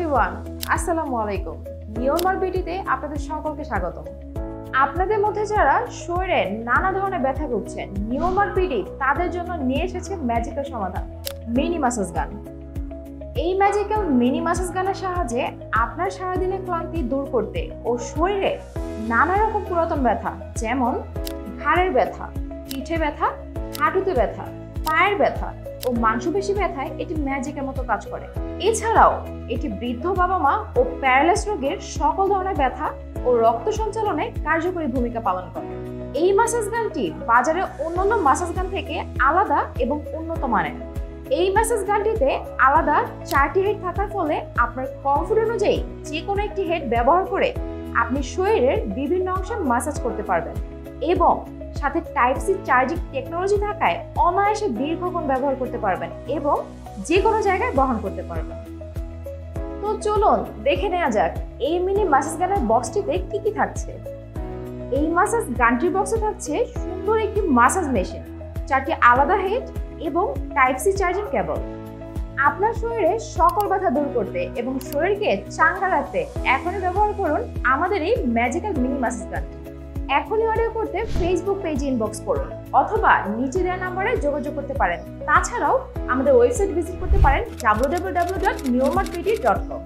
Everyone, আসসালামু আলাইকুম। নিয়মার বিটিতে আপনাদের সকলকে স্বাগতম। আপনাদের মধ্যে যারা শরীরে নানা ধরনের ব্যথা ভুগছেন, নিয়মার বিটি তাদের জন্য নিয়ে এসেছে ম্যাজিক্যাল সমাধান, মিনি মাসাজ গান। এই ম্যাজিক্যাল মিনি মাসাজ গানের সাহায্যে আপনার সারাদিনের ক্লান্তি দূর করতে ও শরীরে নানা রকম পুরাতন ব্যথা যেমন ঘাড়ের ব্যথা, পিঠে ব্যথা, হাঁটুতে ব্যথা, পায়ের ব্যথা ও মাংসপেশি ব্যথায় এটি ম্যাজিকের মতো কাজ করে। এছাড়াও এটি বৃদ্ধ বাবা মা ও প্যারালাইস রোগের সকল ধরনের ব্যথা ও রক্ত সঞ্চালনে কার্যকরী ভূমিকা পালন করে। এই মাসাজ গানটি বাজারে অন্যান্য মাসাজ গান থেকে আলাদা এবং উন্নত মানের। এই মাসাজ গানটিতে আলাদা 4টি হেড থাকার ফলে আপনার কমফোর্ট অনুযায়ী যে কোনো একটি হেড ব্যবহার করে আপনি শরীরের বিভিন্ন অংশে মাসাজ করতে পারবেন এবং সাথে টাইপ সি চার্জিং টেকনোলজি থাকায় অনায়াসে দীর্ঘক্ষণ ব্যবহার করতে পারবেন এবং যে কোনো জায়গায় বহন করতে পারবেন। তো চলুন দেখে নেওয়া যাক এই মিনি মাসাজ গানের বক্সটিতে কি কি থাকছে। এই মাসাজ গানটির বক্সে থাকছে সুন্দর একটি মাসাজ মেশিন, 4টি আলাদা হেড এবং টাইপ সি চার্জিং কেবল। আপনার শরীরে সকল ব্যথা দূর করতে এবং শরীরকে চাঙ্গা রাখতে এখনই ব্যবহার করুন আমাদের এই ম্যাজিক্যাল মিনি মাসাজ গানটি। এখনই অর্ডার করতে ফেসবুক পেজে ইনবক্স করুন অথবা নিচে দেওয়া নম্বরে যোগাযোগ করতে পারেন। তাছাড়াও আমাদের ওয়েবসাইট ভিজিট করতে পারেন www.neomartpt.com।